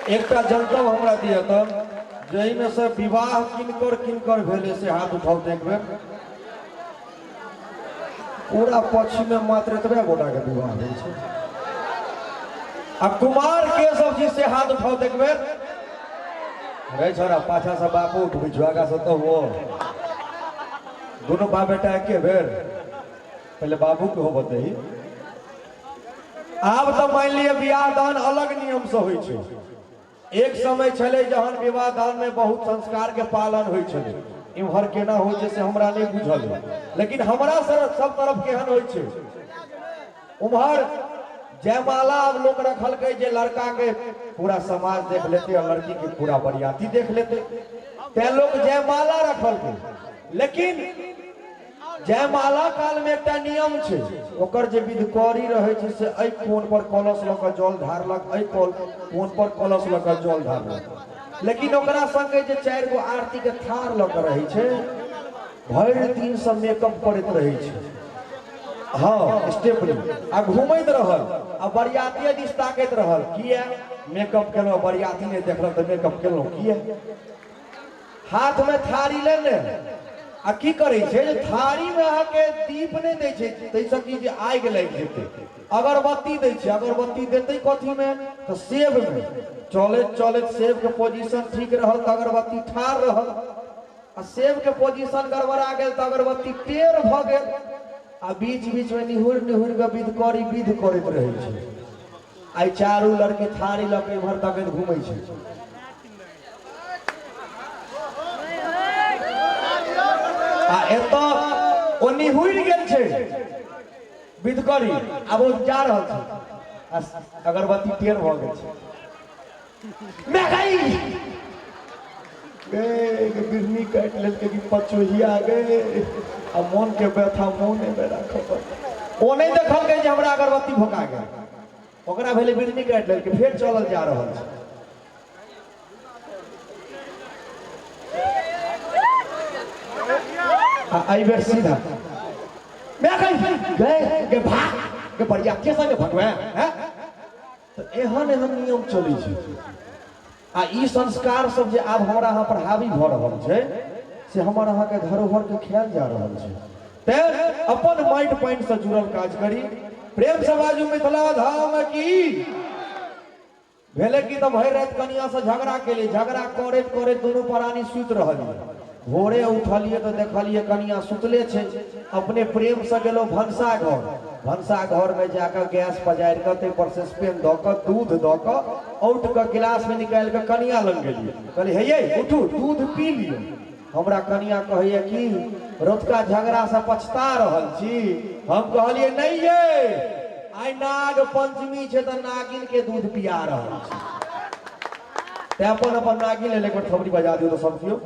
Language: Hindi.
एक जनतब हमरा दिया तब जही में से विवाह किनकर भेले से हाथ उठाओ एक बेर। पूरा पक्ष में मात्र एतबे गोटा के विवाह भेल छै। आ कुमार के सब चीज से हाथ उठाओ एक बेर। रे छोरा पाछा से बापू उठ बिछुआगा से तो वो दोनों बाप बेटा के बेर पहले बाबू के हो बताई। आब तो मान लिया विवाह दान अलग नियम से होई छै। एक समय छले जहन विवाह दान में बहुत संस्कार के पालन होई छले। इम्हर केना हो छै से हमरा नहीं बुझल है, लेकिन हमरा सब तरफ केहन होई छै। उम्हर जयमाला अब लोग रखल के जे लड़का के पूरा समाज देख लेते और लड़की के पूरा बरियाती देख लेते, ते लोग जयमाला रखल के। लेकिन जयमाला काल में एक नियम छै, ओकर जे विधकरी रहे छै से एहि कोन पर कलश ल के जल ढारलक, एहि कोन पर कलश ल के जल ढारलक। लेकिन ओकरा संगे जे 4 गो आरती के थार ल के रहे छै, भरि दिन सब मेकअप करैत रहे छै। हाँ स्टेपनी आ घूमैत रहल आ बरियाती दिस ताकैत रहल। किया मेकअप केलहुं, बरियाती नहीं देखल तो मेकअप केलहुं किया। हाथ में थारी लेने आ की करे छे जे थारी में आके दीप नहीं दै छै, तै से की जे आगि लागि जेतै। अगरबत्ती दै छै, अगरबत्ती देतै कथी में तो सेब में। चलैत चलैत सेब के पोजीशन ठीक रहल तो अगरबत्ती ठाड़ रहल, आ सेब के पोजीशन गड़बड़ा गेल तो अगरबत्ती टेढ़ भ गेल। आ बीच बीच में निहुर के विधकरी विध करैत रहे छै। आई चारू लड़की थारी ल के इम्हर तक घूमै छै। आ एतो ओ निहुर गेल छै विधकरी, आब ओ जा रहल छै, अगरबत्ती टेढ़ भ गेल छै। मैं गई बिरनी काट लेलकै कि पचोहिया गए। आ मन के व्यथा मोने में राखब। ओ नहीं देखल के जे हमरा अगरबत्ती भोका गेल, ओकरा भेले बिरनी काट लेलकै, फेर चलल जा रहल छै। आई बेर सीधा मैं गए के भाग के बढ़िया के संगे भगवे हैं। तो एहन एहन नियम चलै छै। आ ई संस्कार सब जे आब हमरा यहाँ पर हावी भ रहल छै से हमर अहाँ के धरोहर के ख्याल जा रहल छै। ते अपन माइट पॉइंट से जुड़ल काज करी। प्रेम से बाजू मिथिला धाम की भेले की तो भरि रात कनिया से झगड़ा केली, झगड़ा करैत करैत दोनों प्राणी सुत रहलिए। भोरे उठलिए तो देखलिए कनिया सुतले छे। अपने प्रेम से गेलो भंसा घर, भंसा घर में जाकर गैस पजारि के ते पर से स्पेन द के दूध द के औट के गिलास में निकाल के कनिया लग गेलिए। कहली हे ये उठू दूध पी लियो। हमरा कनिया कहिए कि रोजका झगड़ा से पछता रहल छी। हम कहलिए नहीं ये आई नाग पंचमी छे तो नागिन के दूध पिया रहल छी। ते अपन नागिन ले एक बार थोड़ी बजा दियो तो सब कियो।